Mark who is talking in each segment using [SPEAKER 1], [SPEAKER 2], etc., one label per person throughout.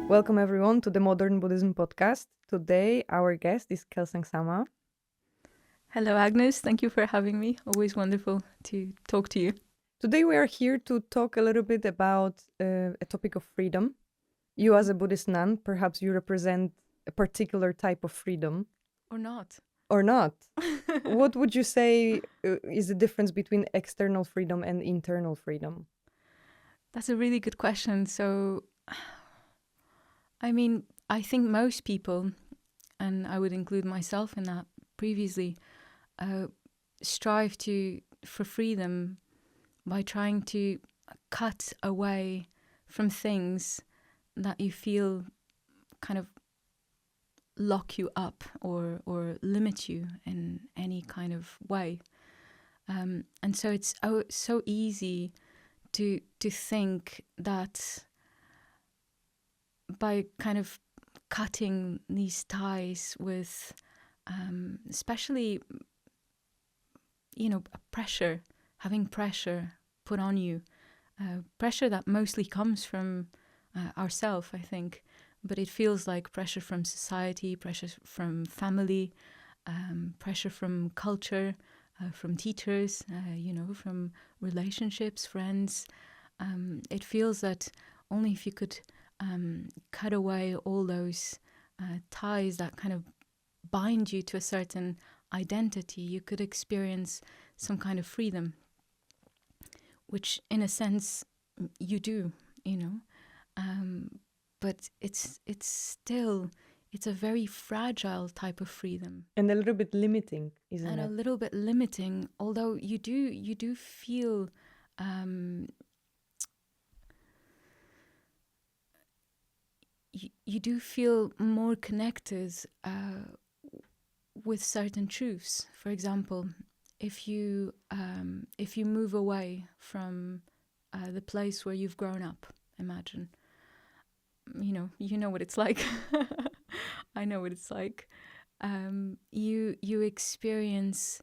[SPEAKER 1] Welcome everyone to the Modern Buddhism podcast. Today our guest is Kelsang Sama.
[SPEAKER 2] Hello, Agnes. Thank you for having me. Always wonderful to talk to you.
[SPEAKER 1] Today we are here to talk a little bit about a topic of freedom. You as a Buddhist nun, perhaps you represent a particular type of freedom.
[SPEAKER 2] Or not.
[SPEAKER 1] Or not. What would you say is the difference between external freedom and internal freedom?
[SPEAKER 2] That's a really good question. So, I think most people, and I would include myself in that previously, strive for freedom by trying to cut away from things that you feel kind of lock you up or limit you in any kind of way. And so it's so easy to think that by kind of cutting these ties with especially pressure, having pressure put on you, pressure that mostly comes from ourselves, I think, but it feels like pressure from society, pressure from family, pressure from culture, from teachers, from relationships, friends. It feels that only if you could cut away all those ties that kind of bind you to a certain identity, you could experience some kind of freedom, which in a sense you do, but it's a very fragile type of freedom.
[SPEAKER 1] And a little bit limiting, isn't it?
[SPEAKER 2] And a little bit limiting, although you do feel you do feel more connected with certain truths. For example, if you move away from the place where you've grown up, imagine, you know what it's like. I know what it's like. You experience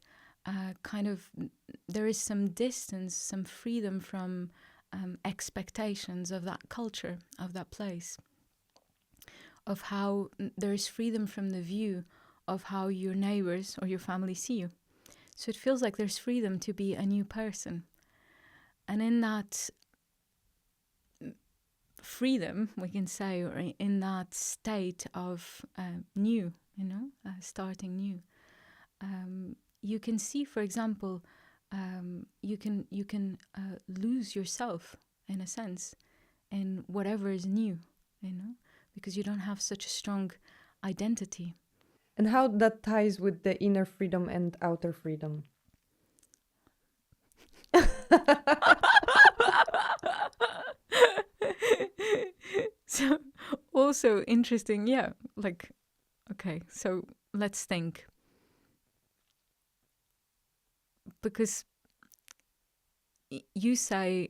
[SPEAKER 2] kind of, there is some distance, some freedom from expectations of that culture, of that place, of how there is freedom from the view of how your neighbors or your family see you. So it feels like there's freedom to be a new person. And in that freedom, we can say, or in that state of new, starting new, you can see, for example, you can lose yourself in a sense in whatever is new, because you don't have such a strong identity.
[SPEAKER 1] And how that ties with the inner freedom and outer freedom?
[SPEAKER 2] So also interesting, okay, so let's think, because you say,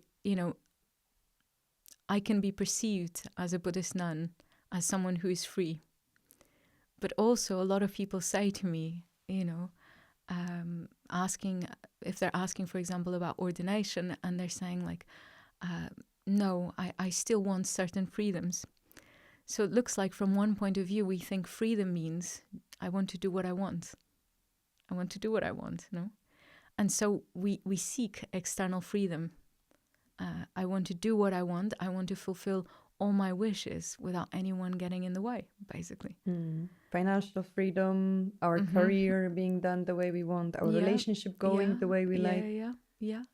[SPEAKER 2] I can be perceived as a Buddhist nun as someone who is free, but also a lot of people say to me, asking if they're asking, for example, about ordination, and they're saying like, no, I still want certain freedoms. So it looks like from one point of view, we think freedom means I want to do what I want. I want to do what I want, no? And so we seek external freedom. I want to do what I want. I want to fulfill all my wishes without anyone getting in the way, basically.
[SPEAKER 1] Financial freedom, our career being done the way we want, our relationship going the way we like.
[SPEAKER 2] Yeah.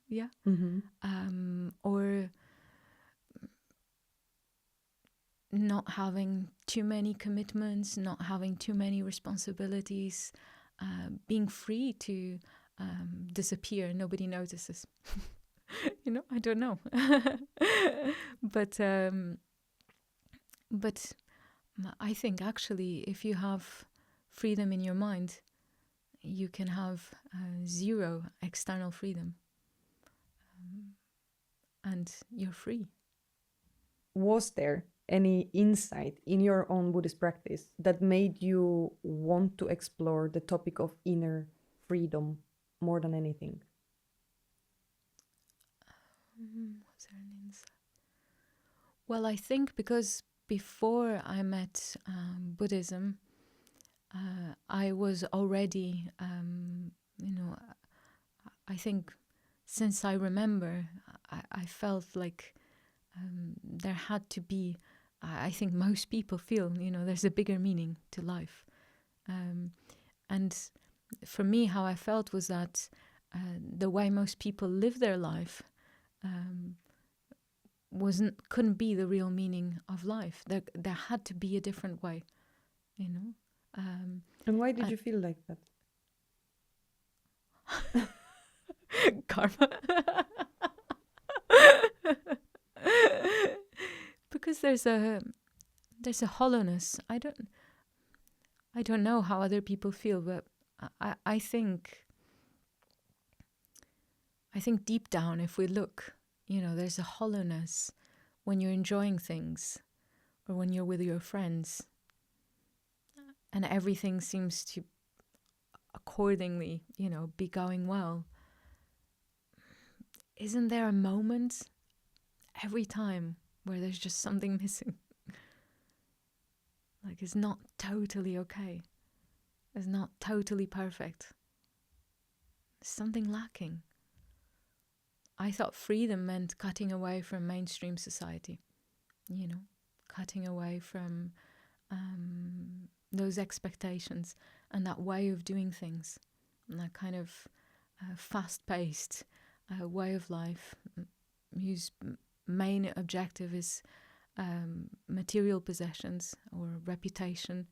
[SPEAKER 2] Or not having too many commitments, not having too many responsibilities, being free to disappear. Nobody notices. I don't know. But I think actually if you have freedom in your mind, you can have zero external freedom. And you're free.
[SPEAKER 1] Was there any insight in your own Buddhist practice that made you want to explore the topic of inner freedom more than anything?
[SPEAKER 2] Was there an insight? Well, I think because before I met Buddhism, I was already, I think since I remember, I felt like there had to be, I think most people feel, there's a bigger meaning to life. And for me, how I felt was that the way most people live their life couldn't be the real meaning of life. There had to be a different way,
[SPEAKER 1] And why did you feel like that?
[SPEAKER 2] Karma. Because there's a hollowness. I don't know how other people feel, but I think deep down, if we look, there's a hollowness when you're enjoying things or when you're with your friends and everything seems to accordingly, be going well. Isn't there a moment every time where there's just something missing? Like it's not totally okay. It's not totally perfect. There's something lacking. I thought freedom meant cutting away from mainstream society, cutting away from those expectations and that way of doing things, and that kind of fast-paced way of life whose main objective is material possessions or reputation,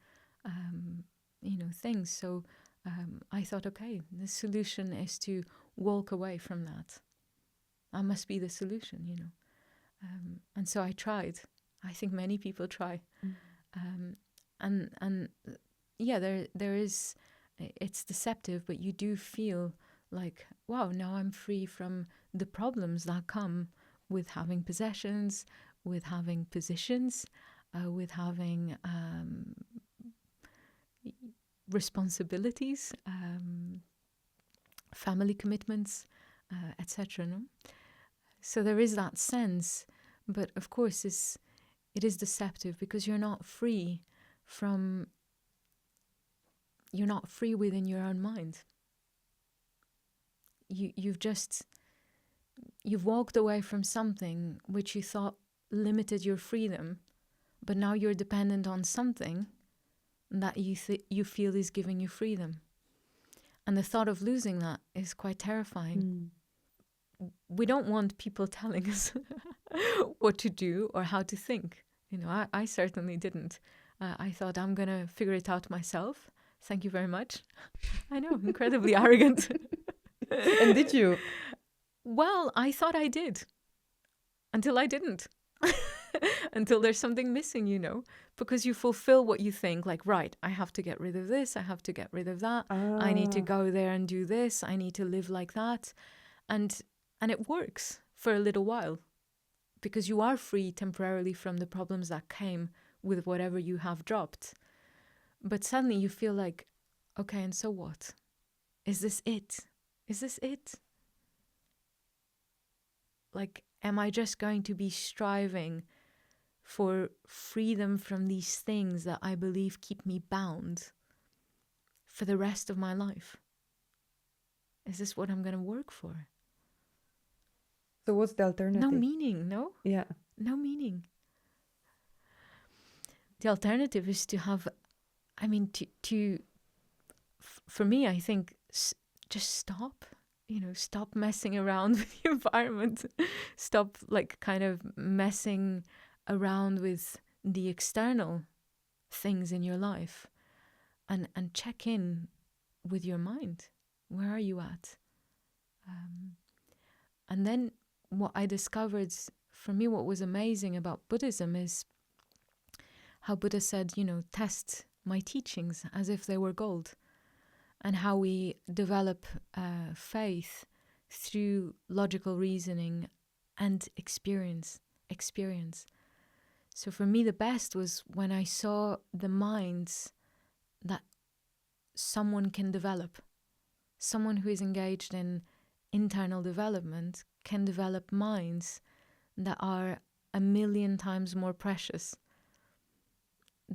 [SPEAKER 2] things. So I thought, okay, the solution is to walk away from that. That must be the solution, and so I tried. I think many people try. And yeah, there is, it's deceptive, but you do feel like, wow, now I'm free from the problems that come with having possessions, with having positions, with having responsibilities, family commitments, etc. No? So there is that sense, but of course it is deceptive because you're not free within your own mind. You've walked away from something which you thought limited your freedom, but now you're dependent on something that you feel is giving you freedom. And the thought of losing that is quite terrifying. We don't want people telling us what to do or how to think. I certainly didn't. I thought, I'm going to figure it out myself. Thank you very much. I know, incredibly arrogant.
[SPEAKER 1] And did you?
[SPEAKER 2] Well, I thought I did. Until I didn't. Until there's something missing, because you fulfill what you think, like, right, I have to get rid of this, I have to get rid of that, I need to go there and do this, I need to live like that. And it works for a little while, because you are free temporarily from the problems that came with whatever you have dropped. But suddenly you feel like, okay, and so what? Is this it? Is this it? Like, am I just going to be striving for freedom from these things that I believe keep me bound for the rest of my life? Is this what I'm going to work for?
[SPEAKER 1] So what's the alternative?
[SPEAKER 2] No meaning, no?
[SPEAKER 1] Yeah.
[SPEAKER 2] No meaning. The alternative is to have, for me, I think, just stop. Stop messing around with the environment. Stop, kind of messing around with the external things in your life. And check in with your mind. Where are you at? And then what I discovered, for me, what was amazing about Buddhism is how Buddha said, test my teachings as if they were gold. And how we develop faith through logical reasoning and experience. So for me, the best was when I saw the minds that someone can develop. Someone who is engaged in internal development can develop minds that are 1,000,000 times more precious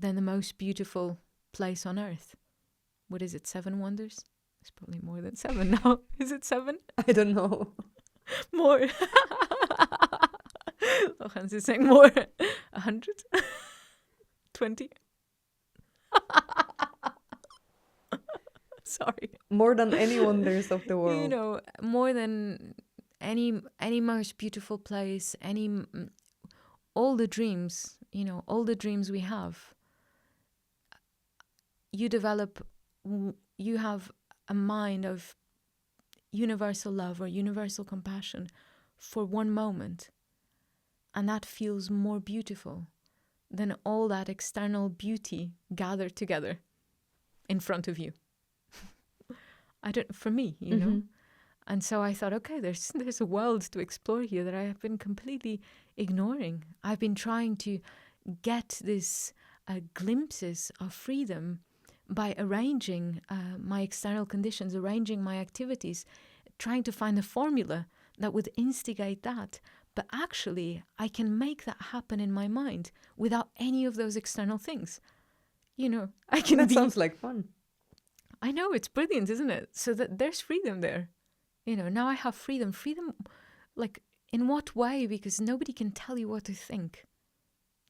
[SPEAKER 2] than the most beautiful place on earth. What is it, 7 wonders? It's probably more than 7 now. Is it 7?
[SPEAKER 1] I don't know.
[SPEAKER 2] More. Oh, Hans is saying more. 100? 20? Sorry.
[SPEAKER 1] More than any wonders of the world.
[SPEAKER 2] You know, more than any most beautiful place, all the dreams, you know, all the dreams we have. You have a mind of universal love or universal compassion for one moment, and that feels more beautiful than all that external beauty gathered together in front of you. For me, you know. And so I thought, okay, there's a world to explore here that I have been completely ignoring. I've been trying to get this glimpses of freedom by arranging my external conditions, arranging my activities, trying to find a formula that would instigate that. But actually, I can make that happen in my mind without any of those external things. You know, I can
[SPEAKER 1] That sounds like fun.
[SPEAKER 2] I know, it's brilliant, isn't it? So that there's freedom there. You know, now I have freedom. Freedom, like, in what way? Because nobody can tell you what to think.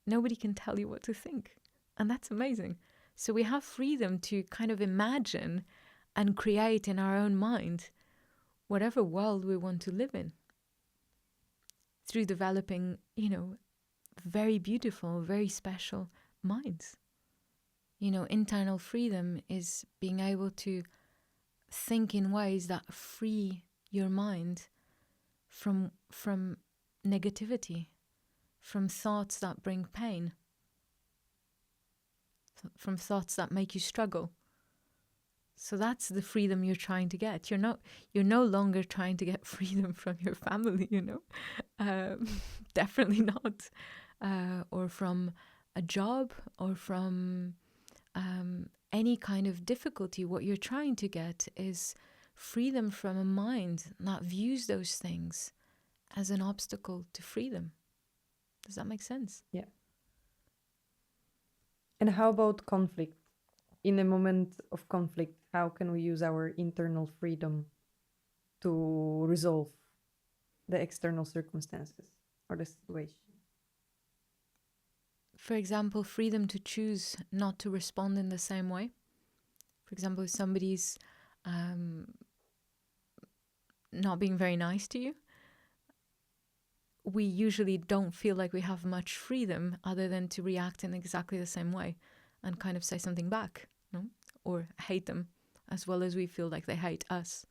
[SPEAKER 2] Nobody can tell you what to think. And that's amazing. So we have freedom to kind of imagine and create in our own mind whatever world we want to live in through developing, you know, very beautiful, very special minds. You know, internal freedom is being able to think in ways that free your mind from negativity, from thoughts that bring pain, from thoughts that make you struggle. So that's the freedom you're trying to get. You're no longer trying to get freedom from your family, you know. Definitely not. Or from a job, or from any kind of difficulty. What you're trying to get is freedom from a mind that views those things as an obstacle to freedom. Does that make sense?
[SPEAKER 1] Yeah. And how about conflict? In a moment of conflict, how can we use our internal freedom to resolve the external circumstances or the situation?
[SPEAKER 2] For example, freedom to choose not to respond in the same way. For example, if somebody's not being very nice to you, we usually don't feel like we have much freedom other than to react in exactly the same way and kind of say something back, no? Or hate them as well as we feel like they hate us.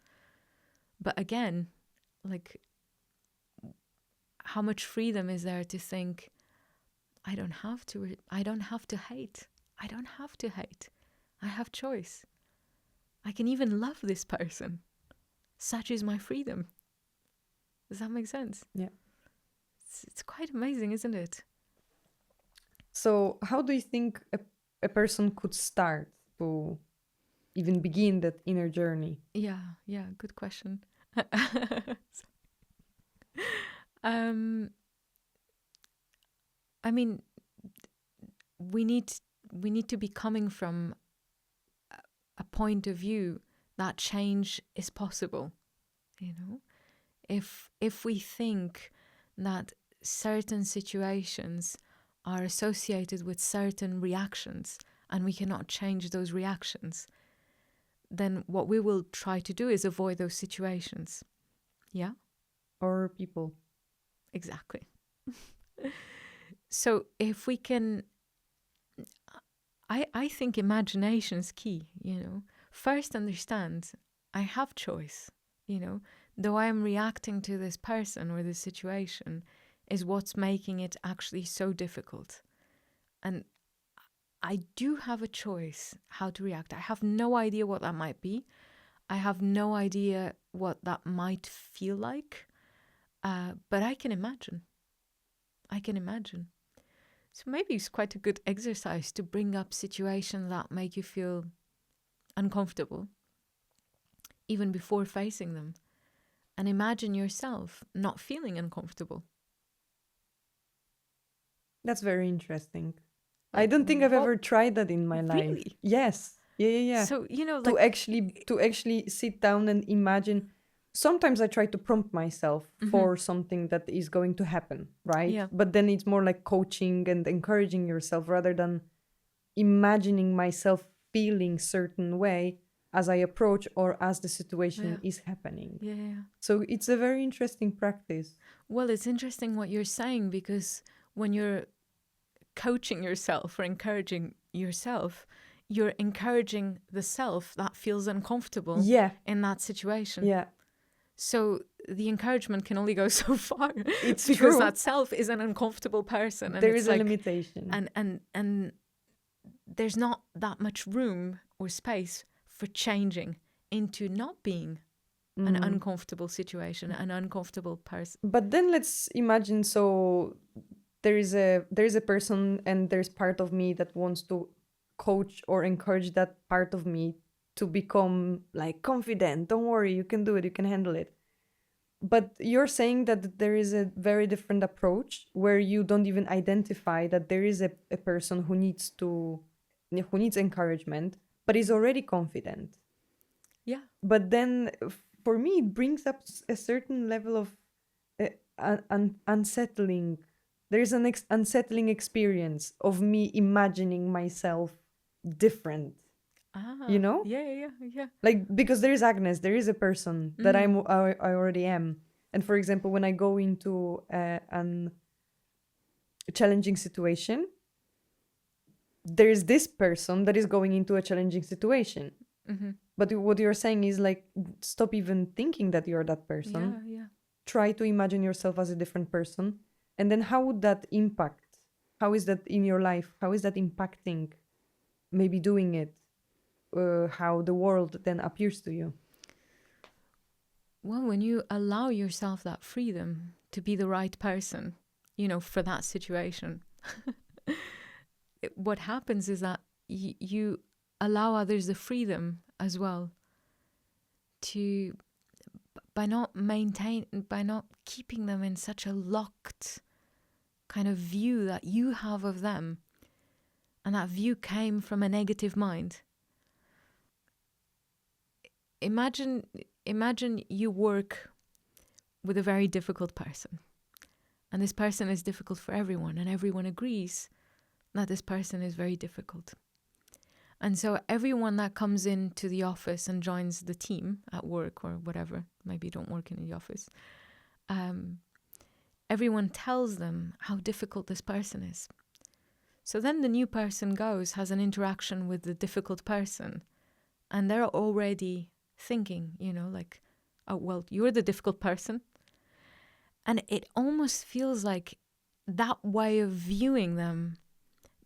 [SPEAKER 2] But again, like, how much freedom is there to think, I don't have to hate. I don't have to hate. I have choice. I can even love this person. Such is my freedom. Does that make sense?
[SPEAKER 1] Yeah.
[SPEAKER 2] It's quite amazing, isn't it?
[SPEAKER 1] So how do you think a person could start to even begin that inner journey?
[SPEAKER 2] Yeah, good question. I mean, we need to be coming from a point of view that change is possible. You know, if we think that certain situations are associated with certain reactions and we cannot change those reactions, then what we will try to do is avoid those situations. Yeah?
[SPEAKER 1] Or people.
[SPEAKER 2] Exactly. So if we can, I think imagination is key, you know. First understand, I have choice, you know. Though I am reacting to this person or this situation is what's making it actually so difficult. And I do have a choice how to react. I have no idea what that might be. I have no idea what that might feel like. But I can imagine. So maybe it's quite a good exercise to bring up situations that make you feel uncomfortable, even before facing them. And imagine yourself not feeling uncomfortable.
[SPEAKER 1] That's very interesting. I don't think I've
[SPEAKER 2] What-
[SPEAKER 1] ever tried that in my life.
[SPEAKER 2] Really?
[SPEAKER 1] Yes. Yeah.
[SPEAKER 2] So,
[SPEAKER 1] To
[SPEAKER 2] like,
[SPEAKER 1] actually sit down and imagine. Sometimes I try to prompt myself for something that is going to happen, right?
[SPEAKER 2] Yeah.
[SPEAKER 1] But then it's more like coaching and encouraging yourself rather than imagining myself feeling certain way as I approach or as the situation is happening.
[SPEAKER 2] Yeah.
[SPEAKER 1] So it's a very interesting practice.
[SPEAKER 2] Well, it's interesting what you're saying, because when you're coaching yourself or encouraging yourself, you're encouraging the self that feels uncomfortable
[SPEAKER 1] Yeah.
[SPEAKER 2] in that situation.
[SPEAKER 1] Yeah.
[SPEAKER 2] So the encouragement can only go so far.
[SPEAKER 1] It's
[SPEAKER 2] because
[SPEAKER 1] true.
[SPEAKER 2] that self is an uncomfortable person, and
[SPEAKER 1] There
[SPEAKER 2] it's
[SPEAKER 1] is a limitation.
[SPEAKER 2] and there's not that much room or space for changing into not being an uncomfortable situation, an uncomfortable person.
[SPEAKER 1] But then let's imagine, so there is a person and there's part of me that wants to coach or encourage that part of me to become like confident. Don't worry, you can do it, you can handle it. But you're saying that there is a very different approach where you don't even identify that there is a person who needs encouragement, but is already confident.
[SPEAKER 2] Yeah.
[SPEAKER 1] But then for me, it brings up a certain level of unsettling. There is an unsettling experience of me imagining myself different. You know?
[SPEAKER 2] Yeah.
[SPEAKER 1] Like, because there is Agnes, there is a person that I already am. And for example, when I go into a challenging situation, there is this person that is going into a challenging situation. But what you're saying is like, stop even thinking that you're that person.
[SPEAKER 2] Yeah.
[SPEAKER 1] Try to imagine yourself as a different person. And then how would that impact? How is that in your life? How is that impacting maybe doing it? How the world then appears to you?
[SPEAKER 2] Well, when you allow yourself that freedom to be the right person, for that situation, what happens is that you allow others the freedom as well to, by not keeping them in such a locked kind of view that you have of them, and that view came from a negative mind. Imagine you work with a very difficult person, and this person is difficult for everyone, and everyone agrees that this person is very difficult. And so everyone that comes into the office and joins the team at work or whatever, maybe you don't work in the office, everyone tells them how difficult this person is. So then the new person goes, has an interaction with the difficult person, and they're already thinking, like, oh, well, you're the difficult person. And it almost feels like that way of viewing them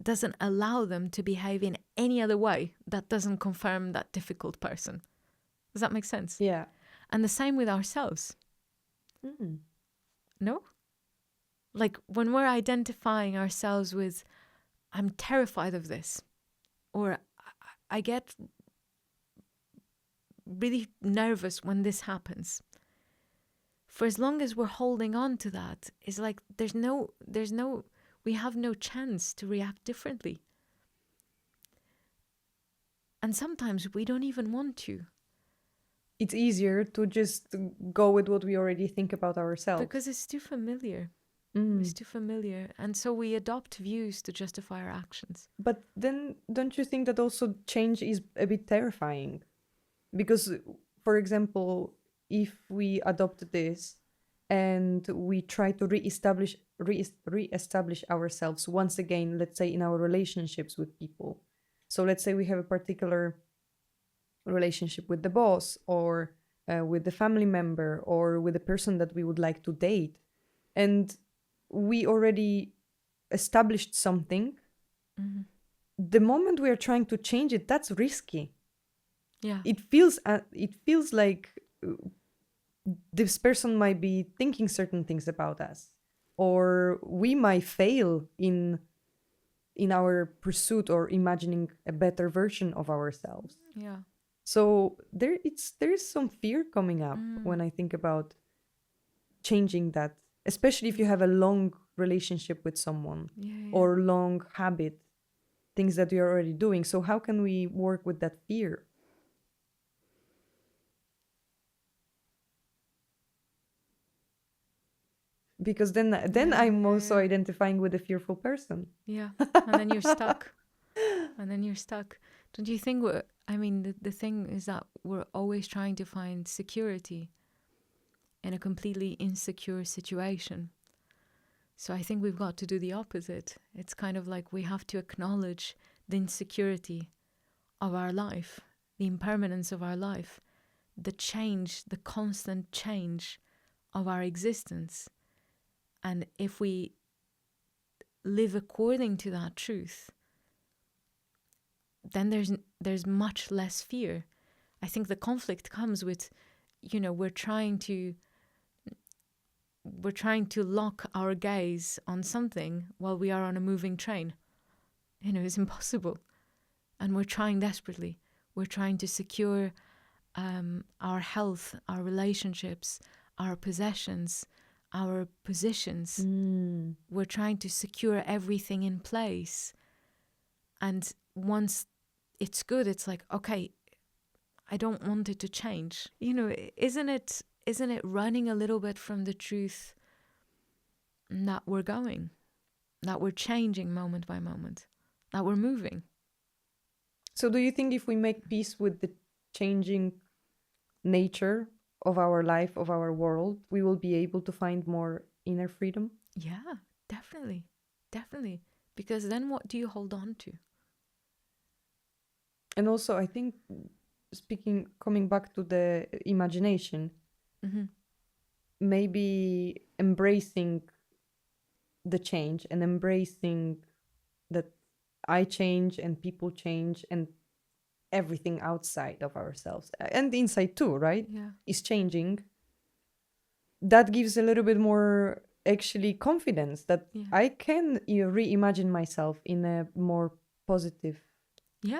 [SPEAKER 2] doesn't allow them to behave in any other way that doesn't confirm that difficult person. Does that make sense?
[SPEAKER 1] Yeah.
[SPEAKER 2] And the same with ourselves. No? Like when we're identifying ourselves with, I'm terrified of this, or I get really nervous when this happens. For as long as we're holding on to that, it's like we have no chance to react differently. And sometimes we don't even want to.
[SPEAKER 1] It's easier to just go with what we already think about ourselves.
[SPEAKER 2] Because it's too familiar. It's too familiar. And so we adopt views to justify our actions.
[SPEAKER 1] But then don't you think that also change is a bit terrifying? Because, for example, if we adopt this and we try to reestablish ourselves once again, let's say in our relationships with people. So let's say we have a particular relationship with the boss, or with the family member, or with the person that we would like to date. And we already established something. The moment we are trying to change it, that's risky.
[SPEAKER 2] Yeah.
[SPEAKER 1] It feels like this person might be thinking certain things about us, or we might fail in our pursuit or imagining a better version of ourselves.
[SPEAKER 2] Yeah.
[SPEAKER 1] So there is some fear coming up when I think about changing that, especially if you have a long relationship with someone or long habit. things that we are already doing. So how can we work with that fear? Because then I'm also identifying with a fearful person.
[SPEAKER 2] Yeah, and then you're stuck. And then you're stuck. Don't you think the thing is that we're always trying to find security in a completely insecure situation. So I think we've got to do the opposite. It's kind of like we have to acknowledge the insecurity of our life, the impermanence of our life, the change, the constant change of our existence. And if we live according to that truth, then there's much less fear. I think the conflict comes with, we're trying to lock our gaze on something while we are on a moving train. It's impossible. And we're trying desperately. We're trying to secure our health, our relationships, our possessions, our positions. We're trying to secure everything in place. And once it's good, it's like, okay, I don't want it to change. Isn't it running a little bit from the truth that we're going, that we're changing moment by moment, that we're moving?
[SPEAKER 1] So do you think if we make peace with the changing nature of our life, of our world, we will be able to find more inner freedom?
[SPEAKER 2] Yeah, definitely. Definitely. Because then what do you hold on to?
[SPEAKER 1] And also, I think, coming back to the imagination, maybe embracing the change and embracing that I change and people change and everything outside of ourselves and inside too, right?
[SPEAKER 2] Yeah.
[SPEAKER 1] Is changing. That gives a little bit more actually confidence that I can reimagine myself in a more positive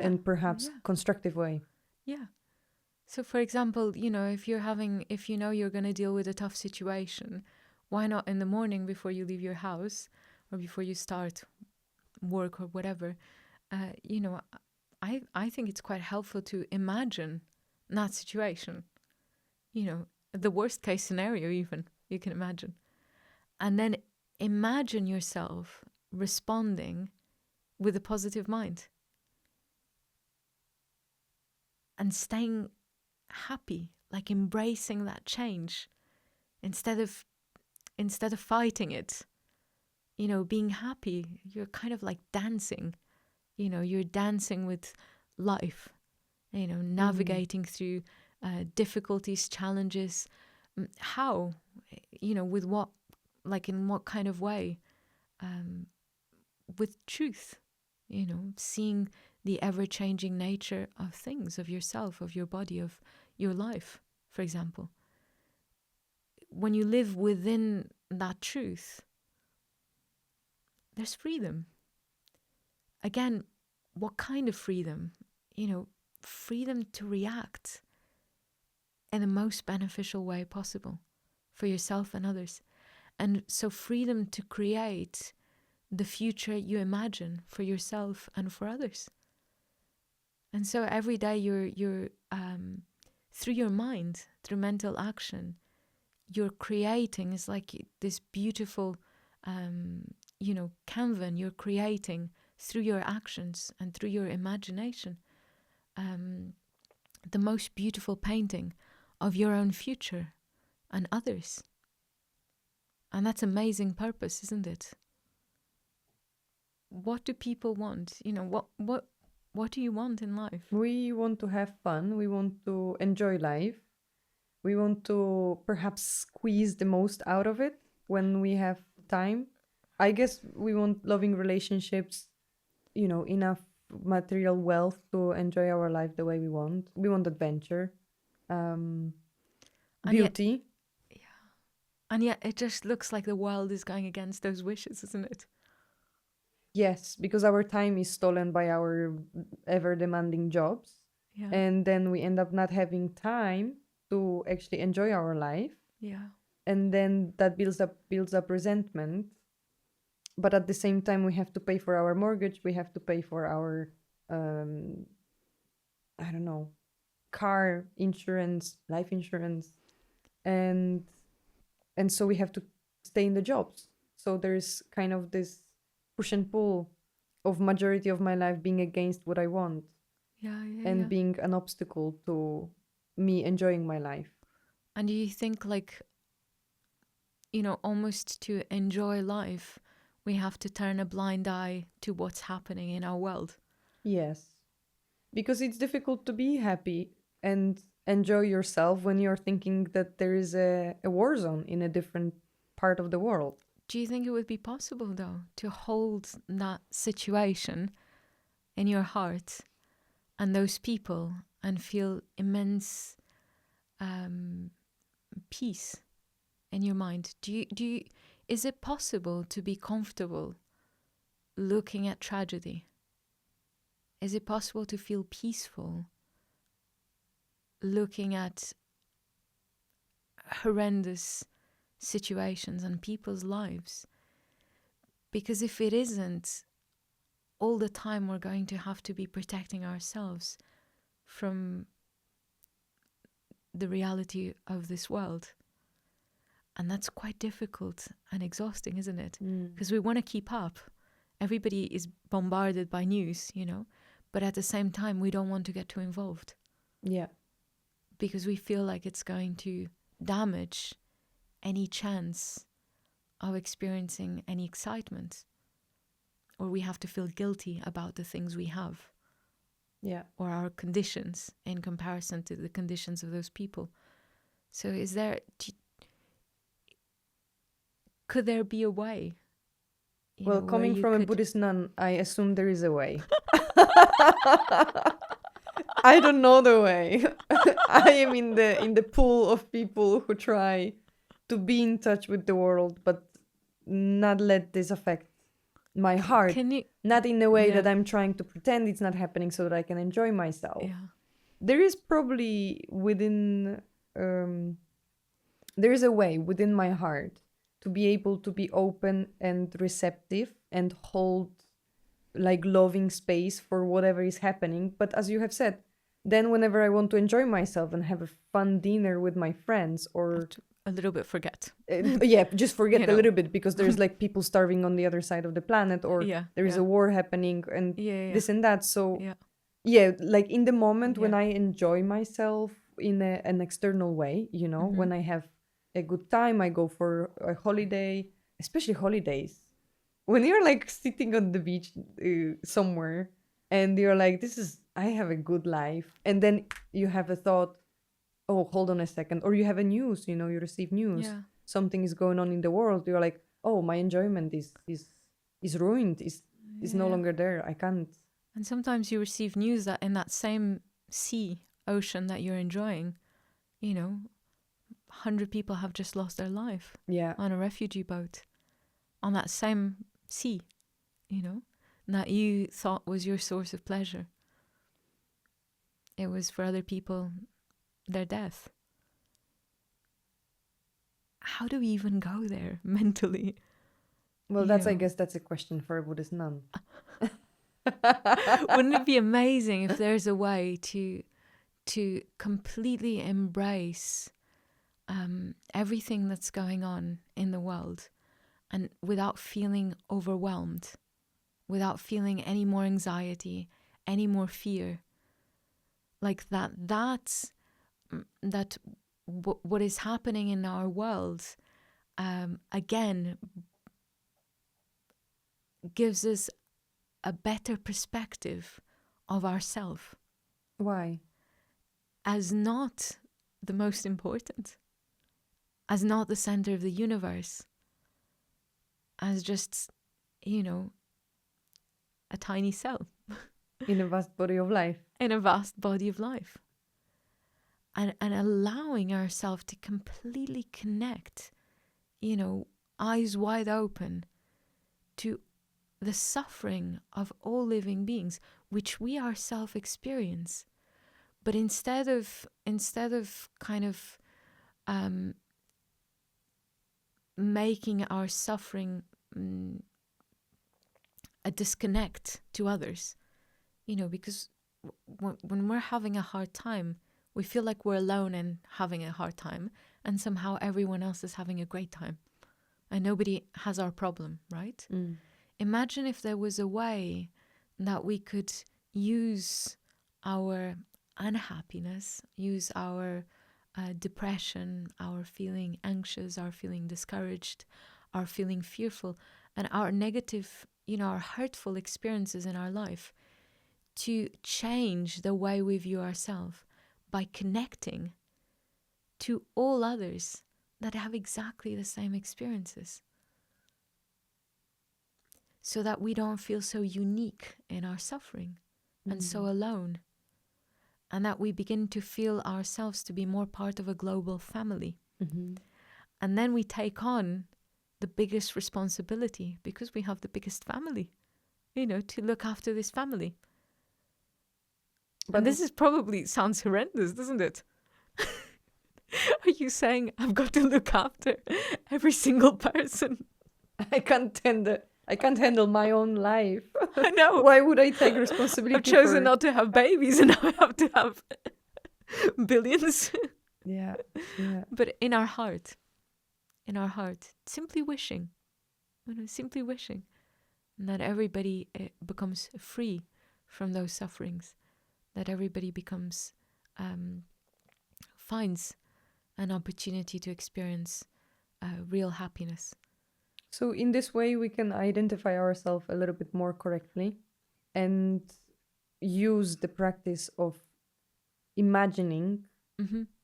[SPEAKER 1] and perhaps constructive way.
[SPEAKER 2] Yeah. So for example, if you're going to deal with a tough situation, why not in the morning before you leave your house or before you start work or whatever, I think it's quite helpful to imagine that situation, the worst case scenario even, you can imagine. And then imagine yourself responding with a positive mind and staying happy, like embracing that change instead of fighting it. Being happy, you're kind of like dancing. You're dancing with life, navigating through difficulties, challenges. How? With what, like in what kind of way? With truth, seeing the ever-changing nature of things, of yourself, of your body, of your life, for example. When you live within that truth, there's freedom. Again, what kind of freedom? Freedom to react in the most beneficial way possible for yourself and others. And so freedom to create the future you imagine for yourself and for others. And so every day you're through your mind, through mental action, you're creating, is like this beautiful canvas you're creating through your actions and through your imagination, the most beautiful painting of your own future and others. And that's amazing purpose, isn't it? What do people want? What do you want in life?
[SPEAKER 1] We want to have fun. We want to enjoy life. We want to perhaps squeeze the most out of it when we have time. I guess we want loving relationships, enough material wealth to enjoy our life the way we want. We want adventure, beauty.
[SPEAKER 2] And yet it just looks like the world is going against those wishes, isn't it?
[SPEAKER 1] Yes, because our time is stolen by our ever-demanding jobs.
[SPEAKER 2] Yeah.
[SPEAKER 1] And then we end up not having time to actually enjoy our life.
[SPEAKER 2] Yeah.
[SPEAKER 1] And then that builds up resentment. but at the same time we have to pay for our mortgage, we have to pay for our I don't know, car insurance, life insurance, and so we have to stay in the jobs. So there's kind of this push and pull of majority of my life being against what I want and being an obstacle to me enjoying my life.
[SPEAKER 2] And do you think, like, you know, almost to enjoy life, we have to turn a blind eye to what's happening in our world?
[SPEAKER 1] Yes. Because it's difficult to be happy and enjoy yourself when you're thinking that there is a war zone in a different part of the world.
[SPEAKER 2] Do you think it would be possible, though, to hold that situation in your heart and those people and feel immense peace in your mind? Is it possible to be comfortable looking at tragedy? Is it possible to feel peaceful looking at horrendous situations and people's lives? Because if it isn't, all the time we're going to have to be protecting ourselves from the reality of this world. And that's quite difficult and exhausting, isn't it? Because we want to keep up. Everybody is bombarded by news, you know, but at the same time, we don't want to get too involved.
[SPEAKER 1] Yeah.
[SPEAKER 2] Because we feel like it's going to damage any chance of experiencing any excitement. Or we have to feel guilty about the things we have.
[SPEAKER 1] Yeah.
[SPEAKER 2] Or our conditions in comparison to the conditions of those people. So could there be a way?
[SPEAKER 1] Well, coming from a Buddhist nun, I assume there is a way. I don't know the way. I am in the pool of people who try to be in touch with the world, but not let this affect my heart. Not in the way that I'm trying to pretend it's not happening so that I can enjoy myself.
[SPEAKER 2] Yeah.
[SPEAKER 1] There is probably there is a way within my heart to be able to be open and receptive and hold like loving space for whatever is happening. But as you have said, then whenever I want to enjoy myself and have a fun dinner with my friends or
[SPEAKER 2] a little bit forget.
[SPEAKER 1] Just forget a little bit because there's like people starving on the other side of the planet or there is a war happening and this and that. So like in the moment when I enjoy myself in an external way, you know, when I have a good time, I go for a holiday, especially holidays. When you're like sitting on the beach somewhere and you're like, I have a good life. And then you have a thought, oh, hold on a second. Or you have a news, you know, you receive news.
[SPEAKER 2] Yeah.
[SPEAKER 1] Something is going on in the world. You're like, oh, my enjoyment is ruined, is no longer there. I can't.
[SPEAKER 2] And sometimes you receive news that in that same ocean that you're enjoying, you know, 100 people have just lost their life on a refugee boat on that same sea, you know, that you thought was your source of pleasure. It was for other people their death. How do we even go there mentally?
[SPEAKER 1] Well, I guess that's a question for a Buddhist nun.
[SPEAKER 2] Wouldn't it be amazing if there's a way to completely embrace everything that's going on in the world and without feeling overwhelmed, without feeling any more anxiety, any more fear? Like that's what is happening in our world, again, gives us a better perspective of ourself.
[SPEAKER 1] Why?
[SPEAKER 2] As not the most important, as not the center of the universe, as just, you know, a tiny cell.
[SPEAKER 1] In a vast body of life.
[SPEAKER 2] In a vast body of life. And allowing ourselves to completely connect, you know, eyes wide open to the suffering of all living beings, which we ourselves experience. But instead of kind of making our suffering a disconnect to others, because when we're having a hard time, we feel like we're alone and having a hard time, and somehow everyone else is having a great time and nobody has our problem, right? Imagine if there was a way that we could use our unhappiness, use our depression, our feeling anxious, our feeling discouraged, our feeling fearful, and our negative, our hurtful experiences in our life, to change the way we view ourselves by connecting to all others that have exactly the same experiences, so that we don't feel so unique in our suffering and so alone, and that we begin to feel ourselves to be more part of a global family. And then we take on the biggest responsibility, because we have the biggest family, to look after this family. But this is probably sounds horrendous, doesn't it? Are you saying I've got to look after every single person?
[SPEAKER 1] I can't handle my own life.
[SPEAKER 2] I know.
[SPEAKER 1] Why would I take responsibility?
[SPEAKER 2] I've chosen not to have babies, and now I have to have billions.
[SPEAKER 1] Yeah.
[SPEAKER 2] But in our heart, simply wishing that everybody becomes free from those sufferings, that everybody finds an opportunity to experience real happiness.
[SPEAKER 1] So in this way, we can identify ourselves a little bit more correctly and use the practice of imagining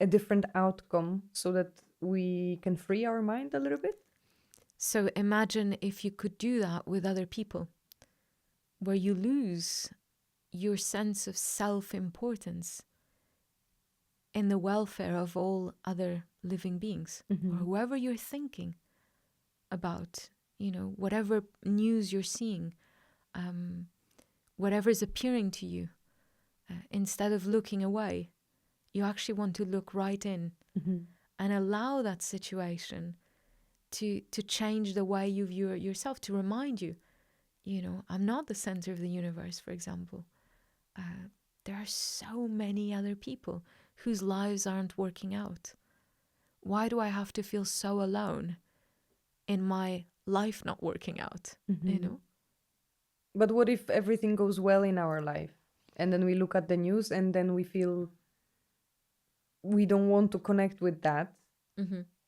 [SPEAKER 1] a different outcome so that we can free our mind a little bit.
[SPEAKER 2] So imagine if you could do that with other people, where you lose your sense of self-importance in the welfare of all other living beings, or whoever you're thinking about, whatever news you're seeing, whatever is appearing to you. Instead of looking away, you actually want to look right in and allow that situation to change the way you view yourself, to remind you, I'm not the center of the universe, for example. There are so many other people whose lives aren't working out. Why do I have to feel so alone in my life not working out,
[SPEAKER 1] But what if everything goes well in our life, and then we look at the news and then we feel we don't want to connect with that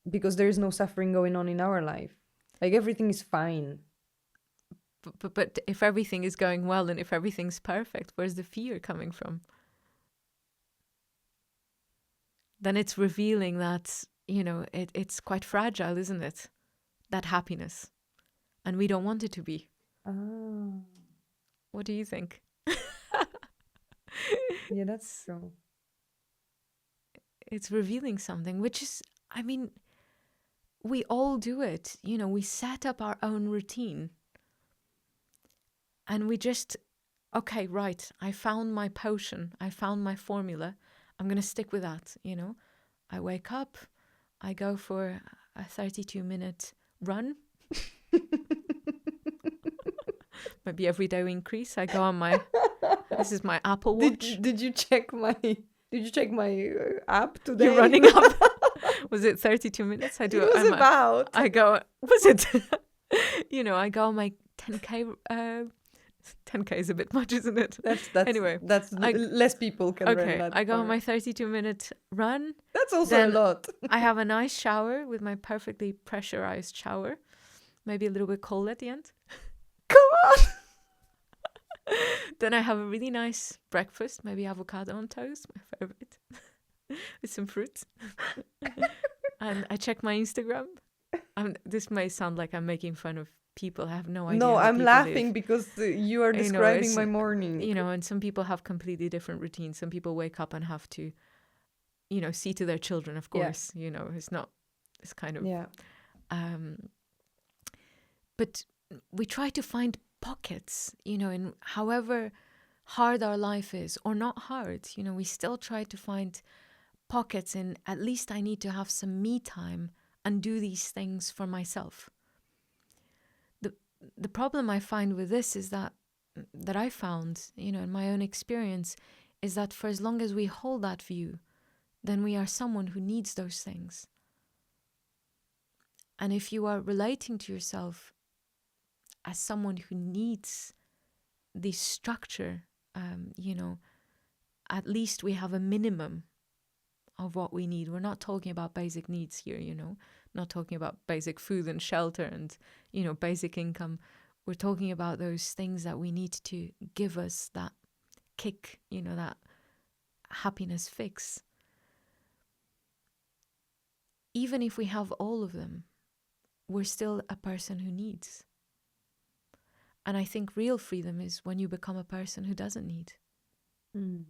[SPEAKER 1] because there is no suffering going on in our life? Like, everything is fine.
[SPEAKER 2] But if everything is going well and if everything's perfect, where's the fear coming from? Then it's revealing that, it's quite fragile, isn't it? That happiness. And we don't want it to be. What do you think?
[SPEAKER 1] Yeah, that's true.
[SPEAKER 2] It's revealing something, which is, we all do it. We set up our own routine. And we just, okay, right, I found my potion. I found my formula. I'm going to stick with that, I wake up, I go for a 32-minute run. Maybe every day we increase. I go on this is my Apple Watch.
[SPEAKER 1] Did you check my app today?
[SPEAKER 2] You're running up. Was it 32 minutes? I do.
[SPEAKER 1] It was about.
[SPEAKER 2] I go. Was it? I go on my 10K. 10K is a bit much, isn't it?
[SPEAKER 1] That's
[SPEAKER 2] anyway.
[SPEAKER 1] That's less people can run that.
[SPEAKER 2] I go on my 32-minute run.
[SPEAKER 1] That's also a lot.
[SPEAKER 2] I have a nice shower with my perfectly pressurized shower. Maybe a little bit cold at the end.
[SPEAKER 1] Come on.
[SPEAKER 2] Then I have a really nice breakfast, maybe avocado on toast, my favorite, with some fruit. And I check my Instagram. This may sound like I'm making fun of people. I have no idea.
[SPEAKER 1] No, I'm laughing because you are describing my morning.
[SPEAKER 2] And some people have completely different routines. Some people wake up and have to, see to their children, of course. Yeah. It's kind of...
[SPEAKER 1] Yeah.
[SPEAKER 2] But we try to find pockets, in however hard our life is, or not hard, we still try to find pockets in, at least I need to have some me time and do these things for myself. the problem I find with this is that I found, in my own experience, is that for as long as we hold that view, then we are someone who needs those things. And if you are relating to yourself as someone who needs this structure, at least we have a minimum of what we need. We're not talking about basic needs here, not talking about basic food and shelter and, basic income. We're talking about those things that we need to give us that kick, that happiness fix. Even if we have all of them, we're still a person who needs. And I think real freedom is when you become a person who doesn't need.
[SPEAKER 1] Mm.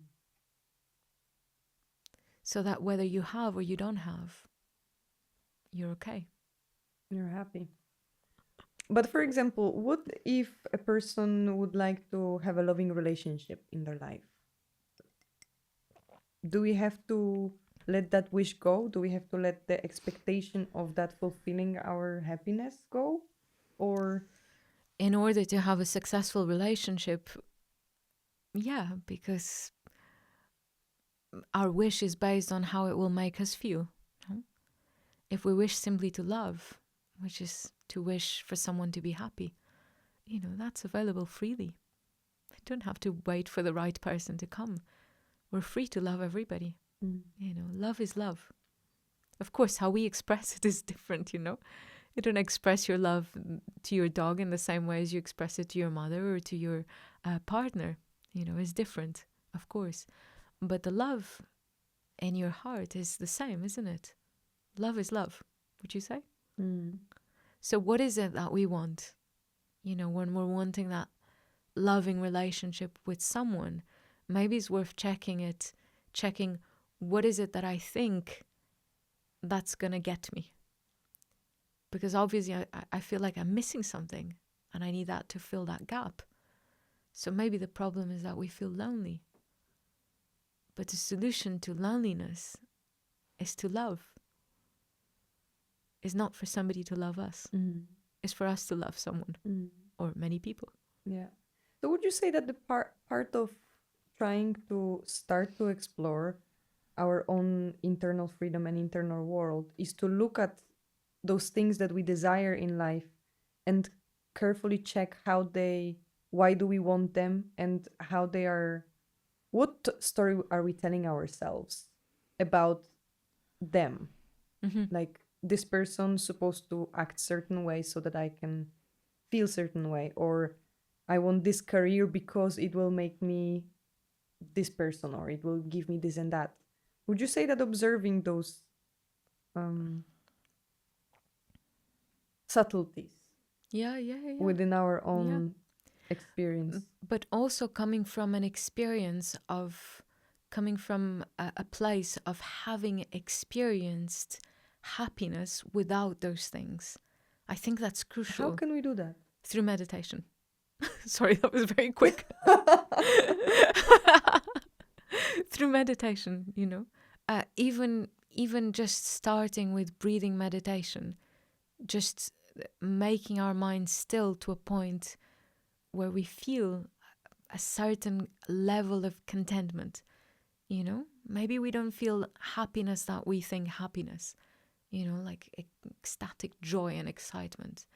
[SPEAKER 2] So that whether you have or you don't have, you're okay.
[SPEAKER 1] You're happy. But for example, what if a person would like to have a loving relationship in their life? Do we have to let that wish go? Do we have to let the expectation of that fulfilling our happiness go? Or
[SPEAKER 2] in order to have a successful relationship, yeah, because our wish is based on how it will make us feel. If we wish simply to love, which is to wish for someone to be happy, that's available freely. We don't have to wait for the right person to come. We're free to love everybody. Love is love. Of course, how we express it is different, You don't express your love to your dog in the same way as you express it to your mother or to your partner. Is different, of course. But the love in your heart is the same, isn't it? Love is love, would you say? So what is it that we want? When we're wanting that loving relationship with someone, maybe it's worth checking what is it that I think that's going to get me? Because obviously I feel like I'm missing something and I need that to fill that gap. So maybe the problem is that we feel lonely. But the solution to loneliness is to love. It's not for somebody to love us. It's for us to love someone or many people.
[SPEAKER 1] Yeah. So would you say that the part of trying to start to explore our own internal freedom and internal world is to look at those things that we desire in life and carefully check why do we want them and how they are, what story are we telling ourselves about them? Like, this person's supposed to act certain way so that I can feel certain way, or I want this career because it will make me this person, or it will give me this and that. Would you say that observing those subtleties within our own experience,
[SPEAKER 2] but also coming from an experience of coming from a place of having experienced happiness without those things, I think that's crucial.
[SPEAKER 1] How can we do that?
[SPEAKER 2] Through meditation. Sorry, that was very quick. Through meditation, even just starting with breathing meditation, just making our mind still to a point where we feel a certain level of contentment. Maybe we don't feel happiness that we think happiness, like ecstatic joy and excitement.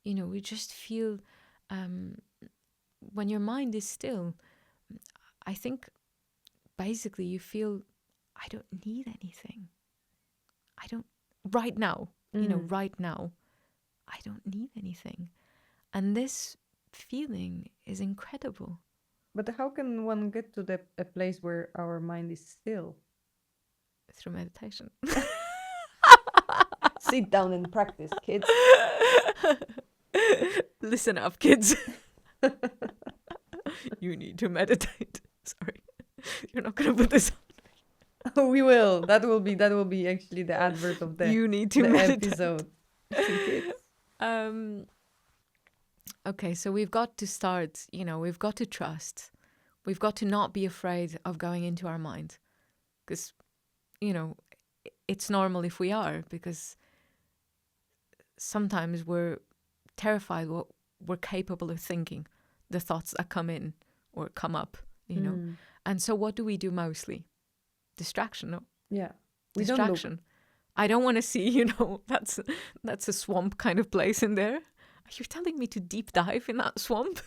[SPEAKER 2] We just feel when your mind is still, I think basically you feel, I don't need anything. I don't, right now, right now, I don't need anything. And this feeling is incredible.
[SPEAKER 1] But how can one get to a place where our mind is still?
[SPEAKER 2] Through meditation.
[SPEAKER 1] Sit down and practice, kids.
[SPEAKER 2] Listen up, kids. You need to meditate. Sorry. You're not going to put this
[SPEAKER 1] on. We will. That will be actually the advert of the,
[SPEAKER 2] you need to meditate.
[SPEAKER 1] Episode.
[SPEAKER 2] Okay, so we've got to start, we've got to trust. We've got to not be afraid of going into our mind. Because, it's normal if we are, because sometimes we're terrified we're capable of thinking the thoughts that come in or come up, you know. And so what do we do mostly? Distraction, no?
[SPEAKER 1] Yeah. We don't look.
[SPEAKER 2] Distraction. I don't want to see, you know, that's a swamp kind of place in there. Are you telling me to deep dive in that swamp?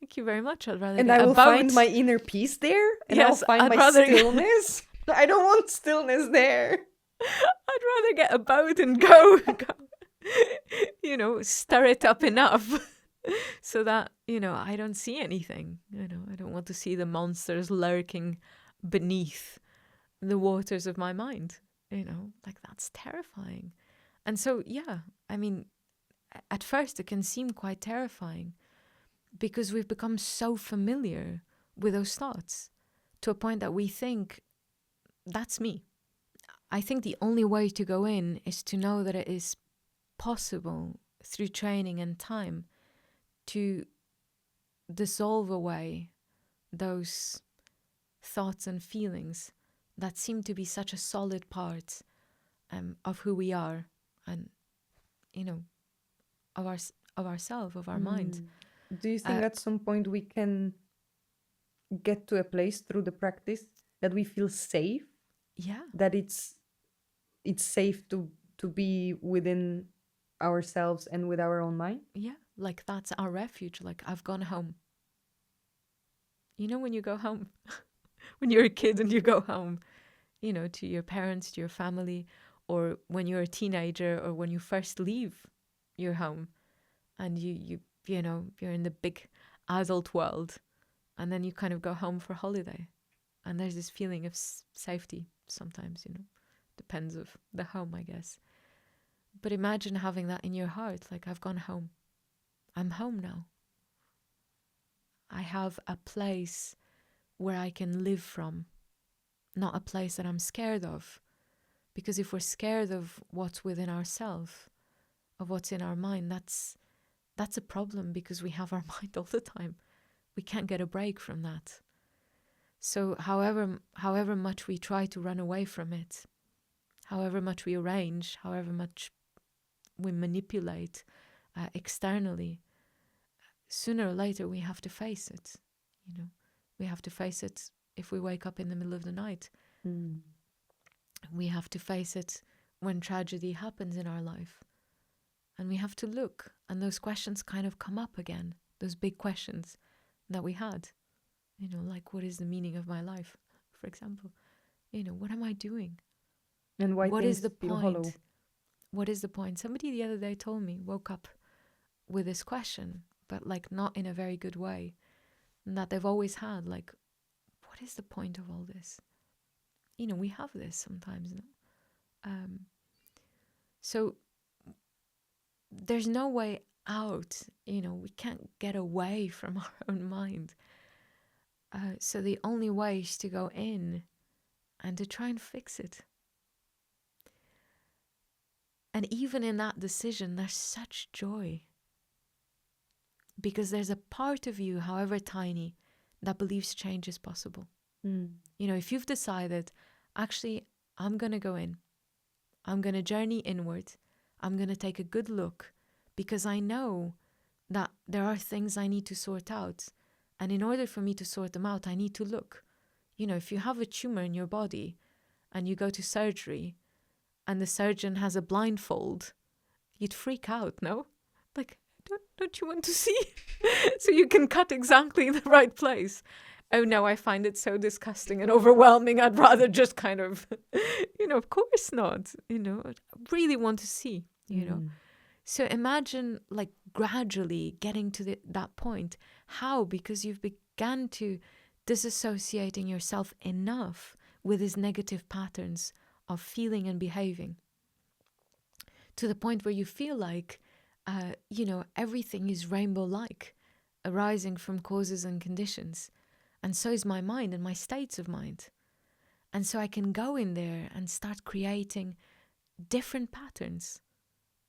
[SPEAKER 2] Thank you very much. I'd rather
[SPEAKER 1] And
[SPEAKER 2] get
[SPEAKER 1] I will
[SPEAKER 2] about.
[SPEAKER 1] find my inner peace there. And
[SPEAKER 2] Yes,
[SPEAKER 1] I'll find
[SPEAKER 2] I'd
[SPEAKER 1] my
[SPEAKER 2] rather-
[SPEAKER 1] stillness. I don't want stillness there.
[SPEAKER 2] I'd rather get a boat and go, you know, stir it up enough so that, you know, I don't see anything. You know, I don't want to see the monsters lurking beneath the waters of my mind. You know, like that's terrifying. And so, yeah, I mean, at first it can seem quite terrifying because we've become so familiar with those thoughts to a point that we think, that's me. I think the only way to go in is to know that it is possible through training and time to dissolve away those thoughts and feelings that seem to be such a solid part of who we are and, you know, of ourselves, of our mind.
[SPEAKER 1] Do you think at some point we can get to a place through the practice that we feel safe?
[SPEAKER 2] Yeah.
[SPEAKER 1] That it's safe to be within ourselves and with our own mind?
[SPEAKER 2] Yeah, like that's our refuge. Like I've gone home. You know, when you go home, when you're a kid and you go home, you know, to your parents, to your family, or when you're a teenager or when you first leave your home and you know, you're in the big adult world and then you kind of go home for holiday and there's this feeling of safety sometimes, you know, depends of the home, I guess. But imagine having that in your heart, like I've gone home. I'm home now. I have a place where I can live from, not a place that I'm scared of. Because if we're scared of what's within ourselves, of what's in our mind, that's a problem because we have our mind all the time. We can't get a break from that. So however much we try to run away from it, however much we arrange, however much we manipulate externally, sooner or later we have to face it. You know, we have to face it if we wake up in the middle of the night. We have to face it when tragedy happens in our life. And we have to look, and those questions kind of come up again, those big questions that we had. You know, like, what is the meaning of my life, for example? You know, what am I doing?
[SPEAKER 1] And why
[SPEAKER 2] what
[SPEAKER 1] things
[SPEAKER 2] is the
[SPEAKER 1] feel
[SPEAKER 2] point?
[SPEAKER 1] hollow?
[SPEAKER 2] What is the point? Somebody the other day told me, woke up with this question, but like not in a very good way, and that they've always had, like, what is the point of all this? You know, we have this sometimes. So there's no way out. You know, we can't get away from our own mind. So the only way is to go in and to try and fix it. And even in that decision, there's such joy. Because there's a part of you, however tiny, that believes change is possible. You know, if you've decided, actually, I'm going to go in. I'm going to journey inward. I'm going to take a good look because I know that there are things I need to sort out. And in order for me to sort them out, I need to look. You know, if you have a tumor in your body and you go to surgery and the surgeon has a blindfold, you'd freak out, no? Like, don't you want to see? So you can cut exactly in the right place. Oh no, I find it so disgusting and overwhelming. I'd rather just kind of, you know, of course not. You know, I really want to see, you know. So imagine like gradually getting to that point. How? Because you've begun to disassociating yourself enough with these negative patterns of feeling and behaving to the point where you feel like, you know, everything is rainbow-like, arising from causes and conditions. And so is my mind and my states of mind. And so I can go in there and start creating different patterns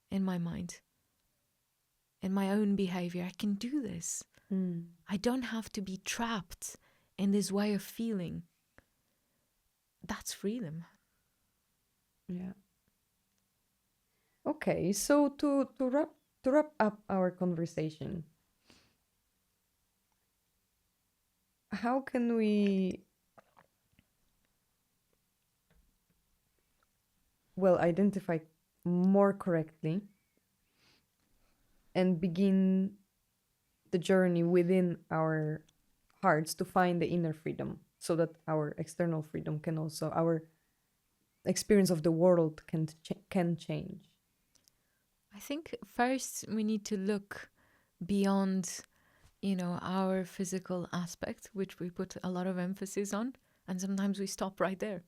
[SPEAKER 2] in my mind, in my own behavior. I can do this. I don't have to be trapped in this way of feeling. That's freedom.
[SPEAKER 1] Yeah. Okay, so to wrap up our conversation, how can we identify more correctly and begin the journey within our hearts to find the inner freedom, so that our external freedom can also, our experience of the world can change?
[SPEAKER 2] I think first we need to look beyond, our physical aspect, which we put a lot of emphasis on, and sometimes we stop right there.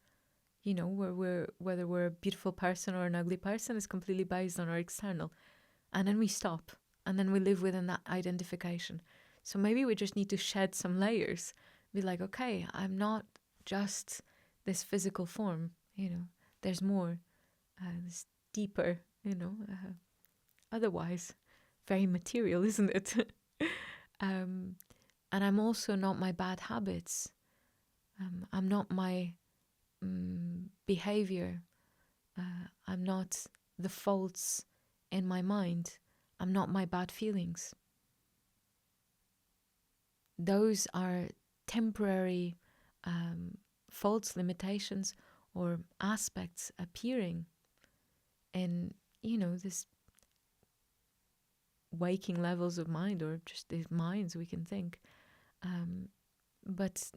[SPEAKER 2] Whether we're a beautiful person or an ugly person is completely based on our external, and then we stop, and then we live within that identification. So maybe we just need to shed some layers, be like, okay, I'm not just this physical form. There's more, this deeper. Otherwise, very material, isn't it? And I'm also not my bad habits. I'm not my behavior. I'm not the faults in my mind. I'm not my bad feelings. Those are temporary faults, limitations, or aspects appearing in, this waking levels of mind, or just these minds we can think. But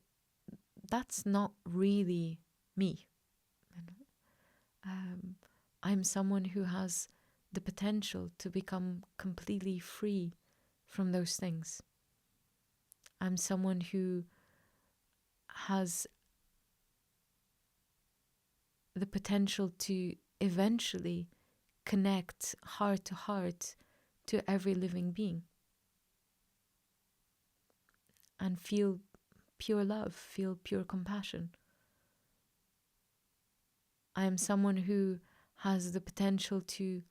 [SPEAKER 2] that's not really me. I'm someone who has the potential to become completely free from those things. I'm someone who has the potential to eventually connect heart to heart to every living being and feel pure love, feel pure compassion. I am someone who has the potential to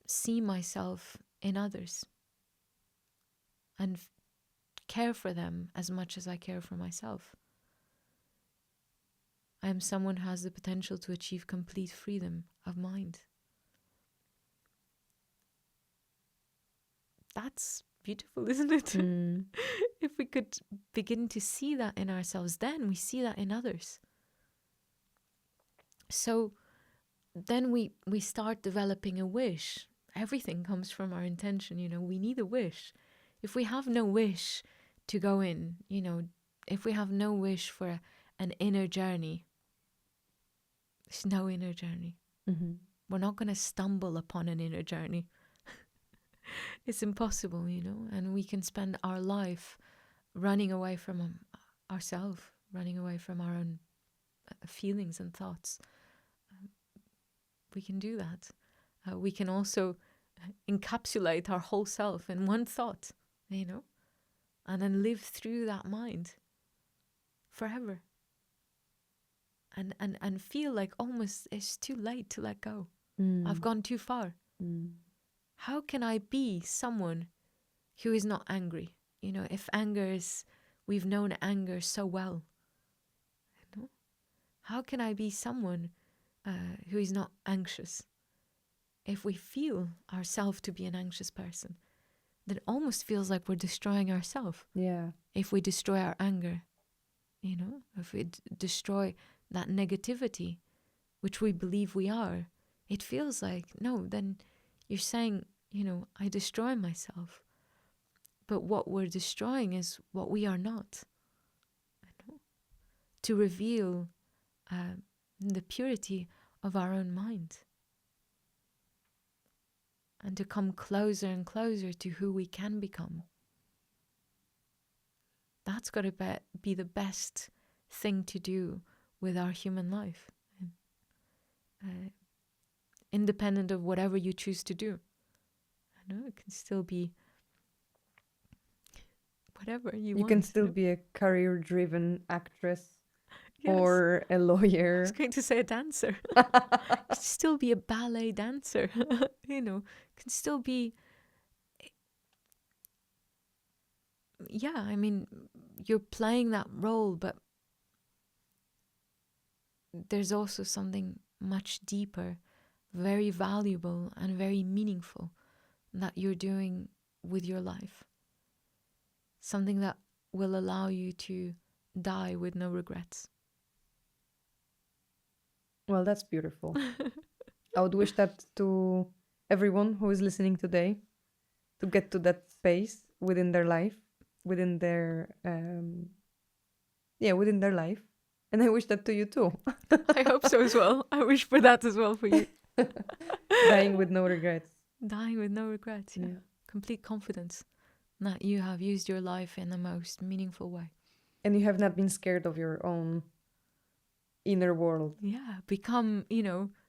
[SPEAKER 2] see myself in others and care for them as much as I care for myself. I am someone who has the potential to achieve complete freedom of mind. That's beautiful, isn't it? If we could begin to see that in ourselves, then we see that in others. So then we start developing a wish. Everything comes from our intention, we need a wish. If we have no wish to go in, if we have no wish for an inner journey, there's no inner journey.
[SPEAKER 1] Mm-hmm.
[SPEAKER 2] We're not going to stumble upon an inner journey. It's impossible, and we can spend our life running away from ourselves, running away from our own feelings and thoughts. We can do that. We can also encapsulate our whole self in one thought, and then live through that mind forever. And feel like almost it's too late to let go. I've gone too far. How can I be someone who is not angry? If anger is, we've known anger so well. How can I be someone who is not anxious? If we feel ourselves to be an anxious person, then it almost feels like we're destroying ourselves.
[SPEAKER 1] Yeah.
[SPEAKER 2] If we destroy our anger, if we destroy that negativity, which we believe we are, it feels like, no, then you're saying, I destroy myself. But what we're destroying is what we are not. To reveal the purity of our own mind. And to come closer and closer to who we can become. That's got to be the best thing to do with our human life. Independent of whatever you choose to do. It can still be whatever you want.
[SPEAKER 1] You can still be a career-driven actress.
[SPEAKER 2] Yes.
[SPEAKER 1] Or a lawyer.
[SPEAKER 2] I was going to say a dancer. You can still be a ballet dancer. Can still be. Yeah, I mean, you're playing that role, but there's also something much deeper, very valuable and very meaningful that you're doing with your life. something that will allow you to die with no regrets.
[SPEAKER 1] Well, that's beautiful. I would wish that to everyone who is listening today, to get to that space within their life, within their within their life. And I wish that to you too.
[SPEAKER 2] I hope so as well. I wish for that as well for you.
[SPEAKER 1] Dying with no regrets.
[SPEAKER 2] Dying with no regrets, yeah. Complete confidence that you have used your life in the most meaningful way.
[SPEAKER 1] And you have not been scared of your own inner world.
[SPEAKER 2] Yeah, become,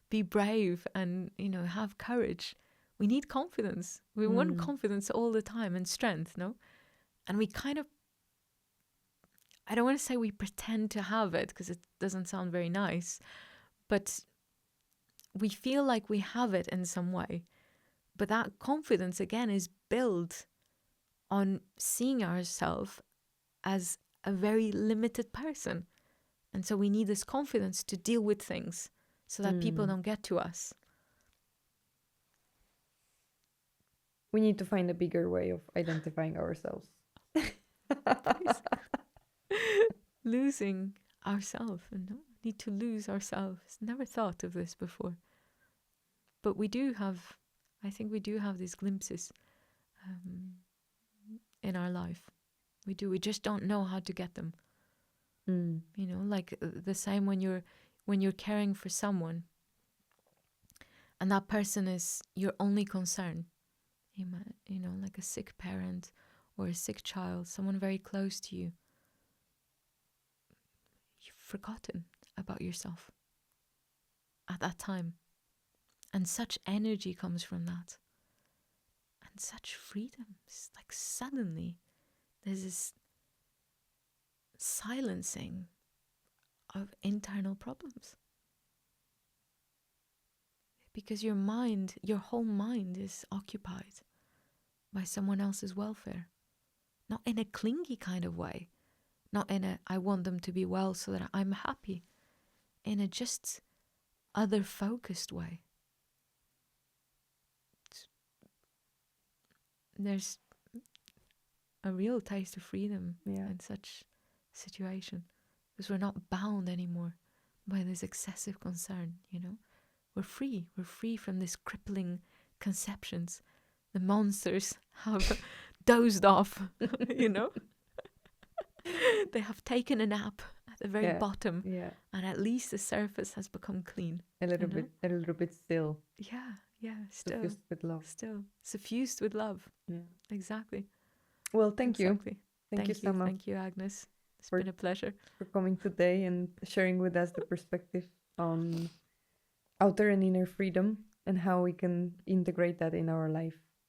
[SPEAKER 2] be brave and, have courage. We need confidence. We want confidence all the time and strength, no? And we kind of, I don't want to say we pretend to have it because it doesn't sound very nice, but we feel like we have it in some way. But that confidence, again, is built on seeing ourselves as a very limited person. And so we need this confidence to deal with things so that people don't get to us.
[SPEAKER 1] We need to find a bigger way of identifying ourselves.
[SPEAKER 2] Losing ourselves. No? Need to lose ourselves. Never thought of this before. But we do have, I think we do have these glimpses in our life. We do. We just don't know how to get them. Like the same when you're caring for someone and that person is your only concern. Like a sick parent or a sick child, someone very close to you. You've forgotten about yourself at that time. And such energy comes from that. And such freedom. It's like suddenly there's this silencing of internal problems. Because your whole mind is occupied by someone else's welfare. Not in a clingy kind of way. Not in a, I want them to be well so that I'm happy. In a just other-focused way. There's a real taste of freedom in such situation. Because we're not bound anymore by this excessive concern, We're free. We're free from these crippling conceptions. The monsters have dozed off, They have taken a nap at the very bottom. Yeah. And at least the surface has become clean.
[SPEAKER 1] A little bit still.
[SPEAKER 2] Yeah, still.
[SPEAKER 1] Suffused with love.
[SPEAKER 2] Still. Suffused with love. Yeah. Exactly.
[SPEAKER 1] Well, thank you. Thank you, Sama.
[SPEAKER 2] Thank you, Agnes. It's been a pleasure.
[SPEAKER 1] For coming today and sharing with us the perspective on outer and inner freedom and how we can integrate that in our life.